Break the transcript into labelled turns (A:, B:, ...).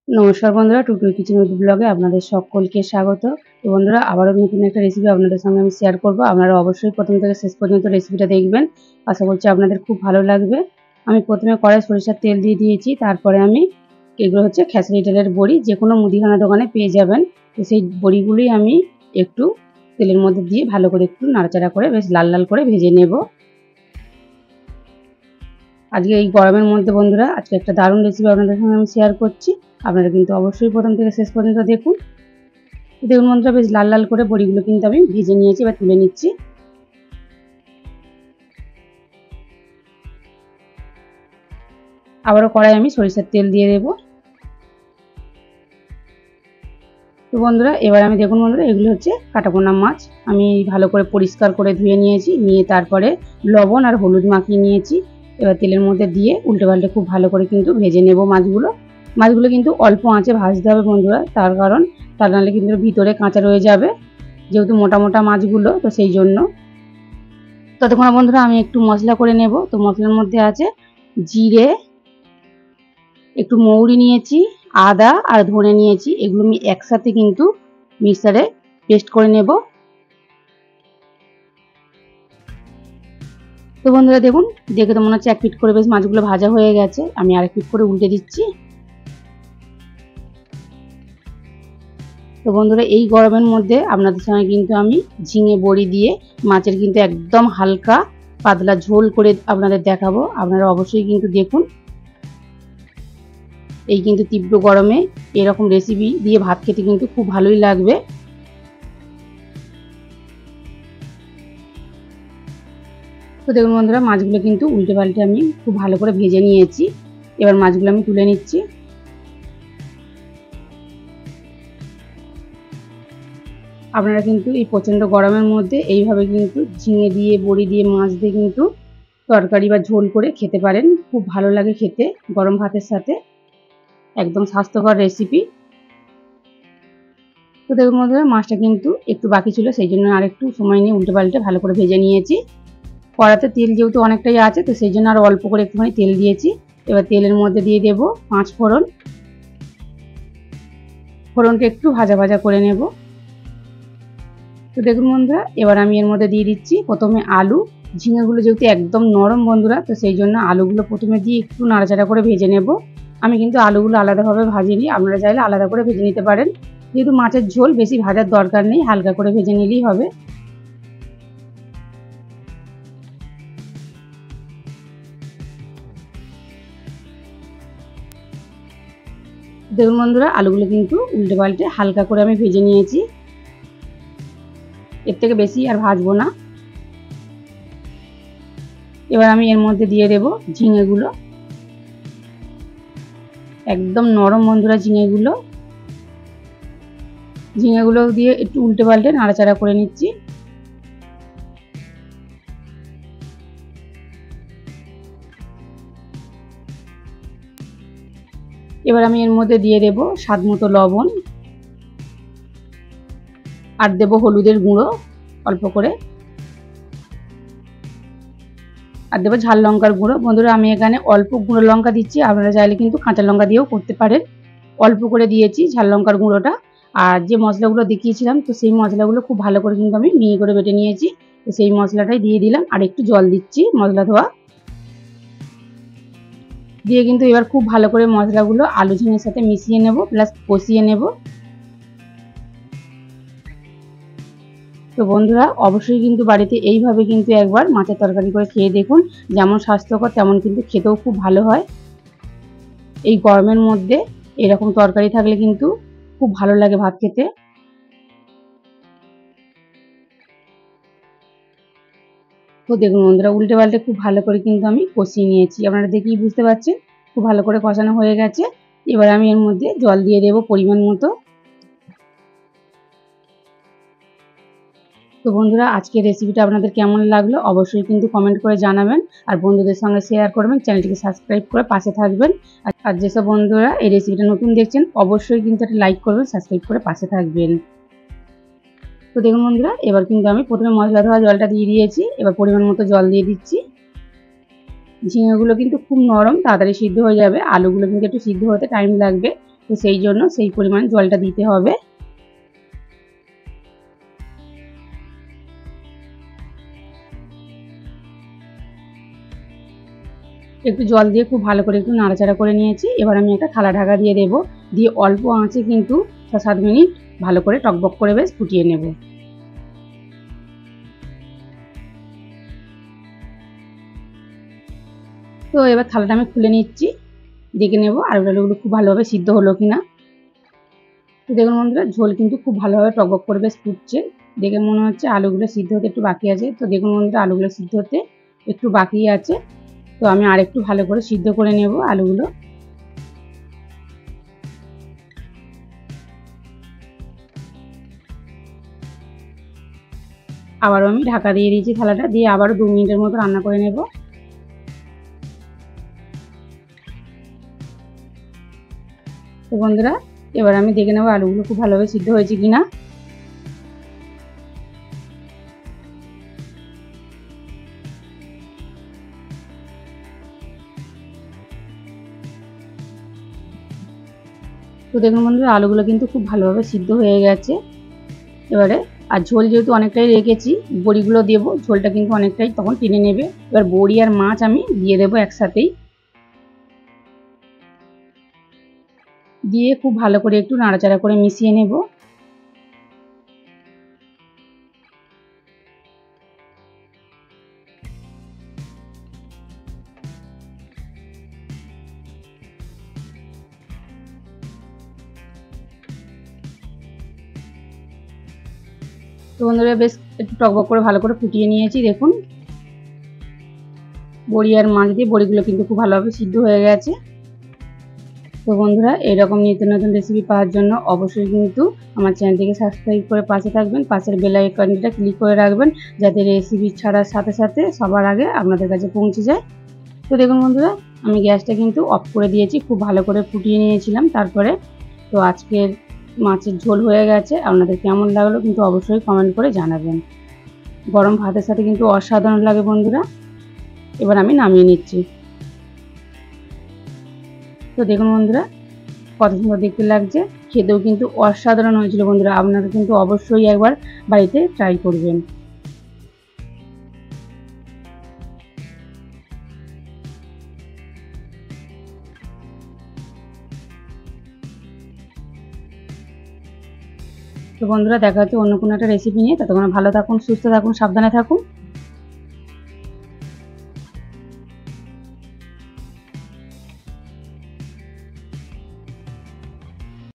A: নমস্কার বন্ধুরা, Tutul kitchen with ব্লগে আপনাদের সকলকে স্বাগত। তো বন্ধুরা, আবারও নতুন একটা রেসিপি আপনাদের সঙ্গে আমি শেয়ার করব। আপনারা অবশ্যই প্রথম থেকে শেষ পর্যন্ত রেসিপিটা দেখবেন। আশা করছি আপনাদের খুব ভালো লাগবে। আমি প্রথমে কড়াই সরিষার তেল দিয়ে দিয়েছি। তারপরে আমি এগুলো হচ্ছে খেসারি তেলের বড়ি, যে কোনো মুদিখানা দোকানে পেয়ে যাবেন। তো সেই বড়িগুলি আমি একটু তেলের মধ্যে দিয়ে ভালো করে একটু নাড়াচাড়া করে বেশ লাল লাল করে ভেজে নেব। আজকে এই গরমের মধ্যে বন্ধুরা আজকে একটা দারুণ রেসিপি আপনাদের সঙ্গে আমি শেয়ার করছি। আপনারা কিন্তু অবশ্যই প্রথম থেকে শেষ পর্যন্ত দেখুন। দেখুন বন্ধুরা, বেশ লাল লাল করে বড়িগুলো কিন্তু আমি ভেজে নিয়েছি, এবার তুলে নিচ্ছি। আবারও কড়াই আমি সরিষার তেল দিয়ে দেব। তো বন্ধুরা, এবার আমি দেখুন বন্ধুরা, এগুলো হচ্ছে কাটাপোনা মাছ। আমি ভালো করে পরিষ্কার করে ধুয়ে নিয়েছি, নিয়ে তারপরে লবণ আর হলুদ মাখিয়ে নিয়েছি। এবার তেলের মধ্যে দিয়ে উল্টে পাল্টে খুব ভালো করে কিন্তু ভেজে নেব মাছগুলো। মাছগুলো কিন্তু অল্প আঁচে ভাজতে হবে বন্ধুরা, তার কারণ তা নাহলে কিন্তু ভিতরে কাঁচা রয়ে যাবে, যেহেতু মোটা মোটা মাছগুলো, তো সেই জন্য। ততক্ষণ বন্ধুরা আমি একটু মশলা করে নেব। তো মশলার মধ্যে আছে জিরে, একটু মৌরি নিয়েছি, আদা আর ধনে নিয়েছি। এগুলো আমি একসাথে কিন্তু মিক্সারে পেস্ট করে নেব। তো বন্ধুরা দেখুন, দেখে তো মনে হচ্ছে এক পিঠ করে বেশ মাছগুলো ভাজা হয়ে গেছে। আমি আরেক পিঠ করে উল্টে দিচ্ছি। তো বন্ধুরা, এই গরমের মধ্যে আপনাদের সঙ্গে কিন্তু আমি ঝিঙে বড়ি দিয়ে মাছের কিন্তু একদম হালকা পাতলা ঝোল করে আপনাদের দেখাবো। আপনারা অবশ্যই কিন্তু দেখুন। এই কিন্তু তীব্র গরমে এরকম রেসিপি দিয়ে ভাত খেতে কিন্তু খুব ভালোই লাগবে। তো দেখুন বন্ধুরা, মাছগুলো কিন্তু উল্টে পাল্টে আমি খুব ভালো করে ভেজে নিয়েছি। এবার মাছগুলো আমি তুলে নিচ্ছি। আপনারা কিন্তু এই প্রচণ্ড গরমের মধ্যে এইভাবে কিন্তু ঝিঙে দিয়ে বড়ি দিয়ে মাছ দিয়ে কিন্তু তরকারি বা ঝোল করে খেতে পারেন। খুব ভালো লাগে খেতে গরম ভাতের সাথে, একদম স্বাস্থ্যকর রেসিপি। তো দেখুন বন্ধুরা, মাছটা কিন্তু একটু বাকি ছিল, সেই জন্য আরেকটু সময় নিয়ে উল্টে পাল্টে ভালো করে ভেজে নিয়েছি। কড়াতে তেল যেহেতু অনেকটাই আছে, তো সেই জন্য আরও অল্প করে একটুখানি তেল দিয়েছি। এবার তেলের মধ্যে দিয়ে দেব 5 ফোড়ন। ফোড়নটা একটু ভাজা ভাজা করে নেব। তো দেখুন বন্ধুরা, এবার আমি এর মধ্যে দিয়ে দিচ্ছি প্রথমে আলু। ঝিঙেগুলো যেহেতু একদম নরম বন্ধুরা, তো সেই জন্য আলুগুলো প্রথমে দিয়ে একটু নাড়াচাড়া করে ভেজে নেব। আমি কিন্তু আলুগুলো আলাদাভাবে ভাজিনি, আপনারা চাইলে আলাদা করে ভেজে নিতে পারেন। যেহেতু মাছের ঝোল বেশি ভাজার দরকার নেই, হালকা করে ভেজে নিলেই হবে। দেখুন বন্ধুরা, আলুগুলো কিন্তু উল্টে পাল্টে হালকা করে আমি ভেজে নিয়েছি। এর থেকে বেশি আর ভাজবো না। এবার আমি এর মধ্যে দিয়ে দেব ঝিঙেগুলো। একদম নরম বন্ধুরা ঝিঙেগুলো। ঝিঙেগুলো দিয়ে একটু উল্টে পাল্টে নাড়াচাড়া করে নিচ্ছি। এবার আমি এর মধ্যে দিয়ে দেব স্বাদ মতো লবণ, আর দেব হলুদের গুঁড়ো অল্প করে, আর দেবো ঝাল লঙ্কার গুঁড়ো। বন্ধুরা, আমি এখানে অল্প গুঁড়ো লঙ্কা দিচ্ছি, আপনারা চাইলে কিন্তু কাঁচা লঙ্কা দিয়েও করতে পারেন। অল্প করে দিয়েছি ঝাল লঙ্কার গুঁড়োটা। আর যে মশলাগুলো দেখিয়েছিলাম, তো সেই মশলাগুলো খুব ভালো করে কিন্তু আমি মিহি করে বেটে নিয়েছি। তো সেই মশলাটাই দিয়ে দিলাম, আর একটু জল দিচ্ছি মশলা ধোয়া দিয়ে। কিন্তু এবার খুব ভালো করে মশলাগুলো আলু ঝিঙের সাথে মিশিয়ে নেব, প্লাস কষিয়ে নেব। তো বন্ধুরা, অবশ্যই কিন্তু বাড়িতে এইভাবে কিন্তু একবার মাছের তরকারি করে খেয়ে দেখুন। যেমন স্বাস্থ্যকর, তেমন কিন্তু খেতেও খুব ভালো হয়। এই গরমের মধ্যে এরকম তরকারি থাকলে কিন্তু খুব ভালো লাগে ভাত খেতে। তো দেখুন বন্ধুরা, উল্টে পাল্টে খুব ভালো করে কিন্তু আমি কষিয়ে নিয়েছি। আপনারা দেখেই বুঝতে পারছেন খুব ভালো করে কষানো হয়ে গেছে। এবার আমি এর মধ্যে জল দিয়ে দেবো পরিমাণ মতো। তো বন্ধুরা, আজকের রেসিপিটা আপনাদের কেমন লাগলো অবশ্যই কিন্তু কমেন্ট করে জানাবেন, আর বন্ধুদের সঙ্গে শেয়ার করবেন, চ্যানেলটিকে সাবস্ক্রাইব করে পাশে থাকবেন। আর যেসব বন্ধুরা এই রেসিপিটা নতুন দেখছেন অবশ্যই কিন্তু একটা লাইক করবেন, সাবস্ক্রাইব করে পাশে থাকবেন। তো দেখুন বন্ধুরা, এবার কিন্তু আমি প্রথমে মশলা ধোয়া জলটা দিয়ে দিয়েছি। এবার পরিমাণ মতো জল দিয়ে দিচ্ছি। ঝিঙেগুলো কিন্তু খুব নরম, তাড়াতাড়ি সিদ্ধ হয়ে যাবে। আলুগুলো কিন্তু একটু সিদ্ধ হতে টাইম লাগবে। তো সেই জন্য সেই পরিমাণ জলটা দিতে হবে। একটু জল দিয়ে খুব ভালো করে একটু নাড়াচাড়া করে নিয়েছি। এবার আমি একটা থালা ঢাকা দিয়ে দেব, দিয়ে অল্প আঁচে কিন্তু 6-7 মিনিট ভালো করে টকবক করে বেশ ফুটিয়ে নেব। তো এবার থালাটা আমি খুলে নিচ্ছি, দেখে নেব আলুগুলো খুব ভালোভাবে সিদ্ধ হলো কিনা। তো দেখুন বন্ধুরা, ঝোল কিন্তু খুব ভালোভাবে টকবক করে বেশ ফুটছে। দেখে মনে হচ্ছে আলুগুলো সিদ্ধ হতে একটু বাকি আছে। তো দেখুন বন্ধুরা, আলুগুলো সিদ্ধ হতে একটু বাকি আছে। তো আমি আরেকটু ভালো করে সিদ্ধ করে নেব আলুগুলো। আবারও আমি ঢাকা দিয়ে দিয়েছি থালাটা, দিয়ে আবারও 2 মিনিটের মতো রান্না করে নেব। তো বন্ধুরা, এবার আমি দেখে নেব আলুগুলো খুব ভালোভাবে সিদ্ধ হয়েছে কিনা। তো দেখুন বন্ধুরা, আলুগুলো কিন্তু খুব ভালোভাবে সিদ্ধ হয়ে গেছে। এবারে আর ঝোল যেহেতু অনেকটাই রেখেছি, বড়িগুলো দেবো, ঝোলটা কিন্তু অনেকটাই তখন টেনে নেবে। এবার বড়ি আর মাছ আমি দিয়ে দেবো একসাথেই, দিয়ে খুব ভালো করে একটু নাড়াচাড়া করে মিশিয়ে নেব। তো বন্ধুরা, বেশ একটু টকবক করে ভালো করে ফুটিয়ে নিয়েছি। দেখুন বড়ি আর মাছ দিয়ে বড়িগুলো কিন্তু খুব ভালোভাবে সিদ্ধ হয়ে গেছে। তো বন্ধুরা, এরকম নিত্য নতুন রেসিপি পাওয়ার জন্য অবশ্যই কিন্তু আমার চ্যানেলটিকে সাবস্ক্রাইব করে পাশে থাকবেন, পাশের বেল আইকনটা ক্লিক করে রাখবেন, যাতে রেসিপি ছাড়ার সাথে সাথে সবার আগে আপনাদের কাছে পৌঁছে যায়। তো দেখুন বন্ধুরা, আমি গ্যাসটা কিন্তু অফ করে দিয়েছি, খুব ভালো করে ফুটিয়ে নিয়েছিলাম তারপরে। তো আজকের মাছের ঝোল হয়ে গেছে, আপনাদের কেমন লাগলো কিন্তু অবশ্যই কমেন্ট করে জানাবেন। গরম ভাতের সাথে কিন্তু অসাধারণ লাগে বন্ধুরা। এবার আমি নামিয়ে নিচ্ছি। তো দেখুন বন্ধুরা, কত সুন্দর দেখতে লাগছে, খেতেও কিন্তু অসাধারণ হয়েছিল বন্ধুরা। আপনারা কিন্তু অবশ্যই একবার বাড়িতে ট্রাই করবেন। তো বন্ধুরা, দেখা হচ্ছে অন্য কোনো একটা রেসিপি নিয়ে। ততক্ষণ ভালো থাকুন, সুস্থ থাকুন, সাবধানে থাকুন।